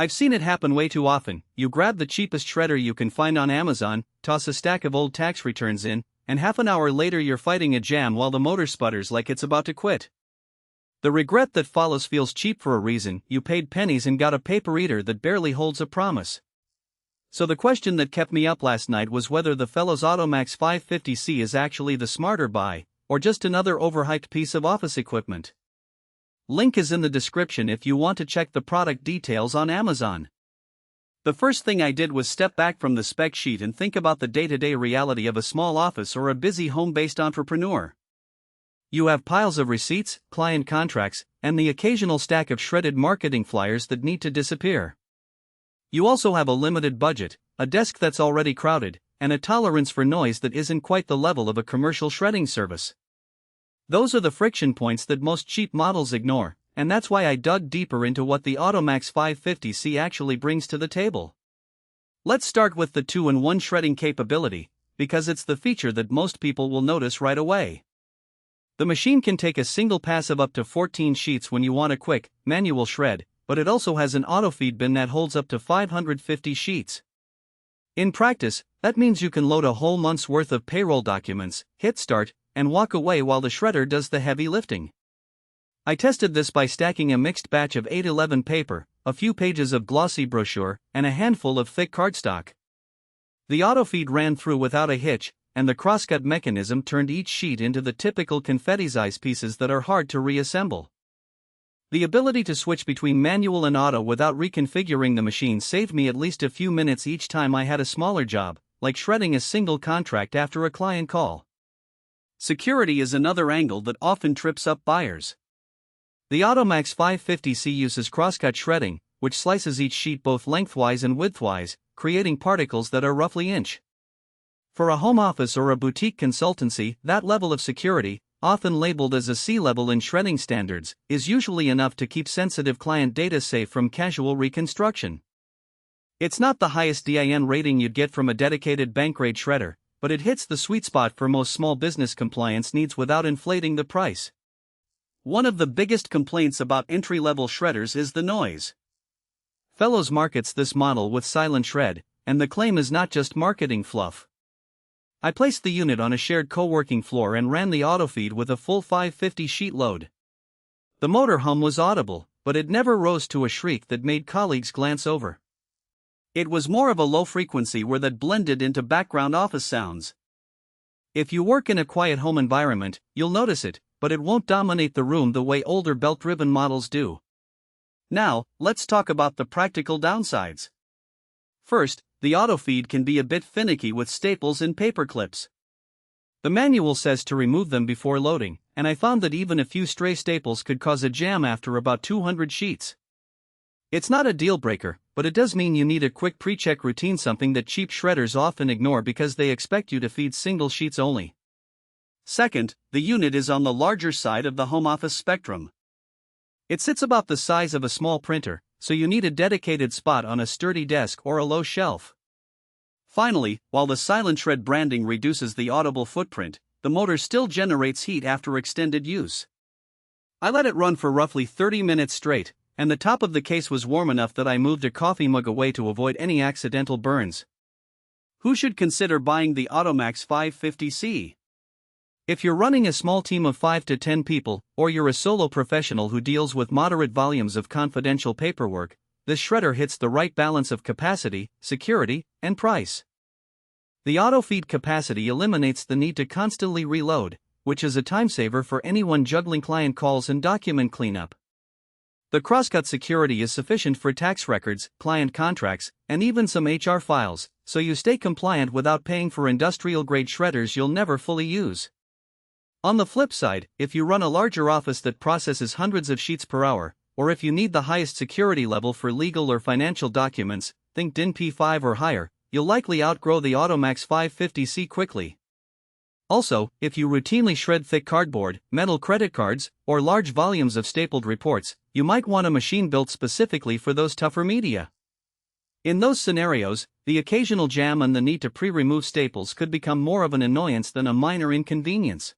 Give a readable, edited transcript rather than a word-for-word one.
I've seen it happen way too often. You grab the cheapest shredder you can find on Amazon, toss a stack of old tax returns in, and half an hour later you're fighting a jam while the motor sputters like it's about to quit. The regret that follows feels cheap for a reason. You paid pennies and got a paper eater that barely holds a promise. So the question that kept me up last night was whether the fellow's AutoMax 550C is actually the smarter buy, or just another overhyped piece of office equipment. Link is in the description if you want to check the product details on Amazon. The first thing I did was step back from the spec sheet and think about the day-to-day reality of a small office or a busy home-based entrepreneur. You have piles of receipts, client contracts, and the occasional stack of shredded marketing flyers that need to disappear. You also have a limited budget, a desk that's already crowded, and a tolerance for noise that isn't quite the level of a commercial shredding service. Those are the friction points that most cheap models ignore, and that's why I dug deeper into what the AutoMax 550C actually brings to the table. Let's start with the 2-in-1 shredding capability, because it's the feature that most people will notice right away. The machine can take a single pass of up to 14 sheets when you want a quick, manual shred, but it also has an auto-feed bin that holds up to 550 sheets. In practice, that means you can load a whole month's worth of payroll documents, hit start, and walk away while the shredder does the heavy lifting. I tested this by stacking a mixed batch of 811 paper, a few pages of glossy brochure, and a handful of thick cardstock. The auto-feed ran through without a hitch, and the crosscut mechanism turned each sheet into the typical confetti-size pieces that are hard to reassemble. The ability to switch between manual and auto without reconfiguring the machine saved me at least a few minutes each time I had a smaller job, like shredding a single contract after a client call. Security is another angle that often trips up buyers. The AutoMax 550C uses crosscut shredding, which slices each sheet both lengthwise and widthwise, creating particles that are roughly inch. For a home office or a boutique consultancy, that level of security, often labeled as a C-level in shredding standards, is usually enough to keep sensitive client data safe from casual reconstruction. It's not the highest DIN rating you'd get from a dedicated bank-grade shredder, but it hits the sweet spot for most small business compliance needs without inflating the price. One of the biggest complaints about entry-level shredders is the noise. Fellows markets this model with silent shred, and the claim is not just marketing fluff. I placed the unit on a shared co-working floor and ran the auto-feed with a full 550 sheet load. The motor hum was audible, but it never rose to a shriek that made colleagues glance over. It was more of a low frequency whir that blended into background office sounds. If you work in a quiet home environment, you'll notice it, but it won't dominate the room the way older belt-driven models do. Now, let's talk about the practical downsides. First, the auto-feed can be a bit finicky with staples and paper clips. The manual says to remove them before loading, and I found that even a few stray staples could cause a jam after about 200 sheets. It's not a deal-breaker, but it does mean you need a quick pre-check routine, something that cheap shredders often ignore because they expect you to feed single sheets only. Second, the unit is on the larger side of the home office spectrum. It sits about the size of a small printer, so you need a dedicated spot on a sturdy desk or a low shelf. Finally, while the silent shred branding reduces the audible footprint, the motor still generates heat after extended use. I let it run for roughly 30 minutes straight, and the top of the case was warm enough that I moved a coffee mug away to avoid any accidental burns. Who should consider buying the AutoMax 550C? If you're running a small team of 5 to 10 people, or you're a solo professional who deals with moderate volumes of confidential paperwork, this shredder hits the right balance of capacity, security, and price. The auto-feed capacity eliminates the need to constantly reload, which is a time saver for anyone juggling client calls and document cleanup. The crosscut security is sufficient for tax records, client contracts, and even some HR files, so you stay compliant without paying for industrial-grade shredders you'll never fully use. On the flip side, if you run a larger office that processes hundreds of sheets per hour, or if you need the highest security level for legal or financial documents, think DIN P5 or higher, you'll likely outgrow the AutoMax 550C quickly. Also, if you routinely shred thick cardboard, metal credit cards, or large volumes of stapled reports, you might want a machine built specifically for those tougher media. In those scenarios, the occasional jam and the need to pre-remove staples could become more of an annoyance than a minor inconvenience.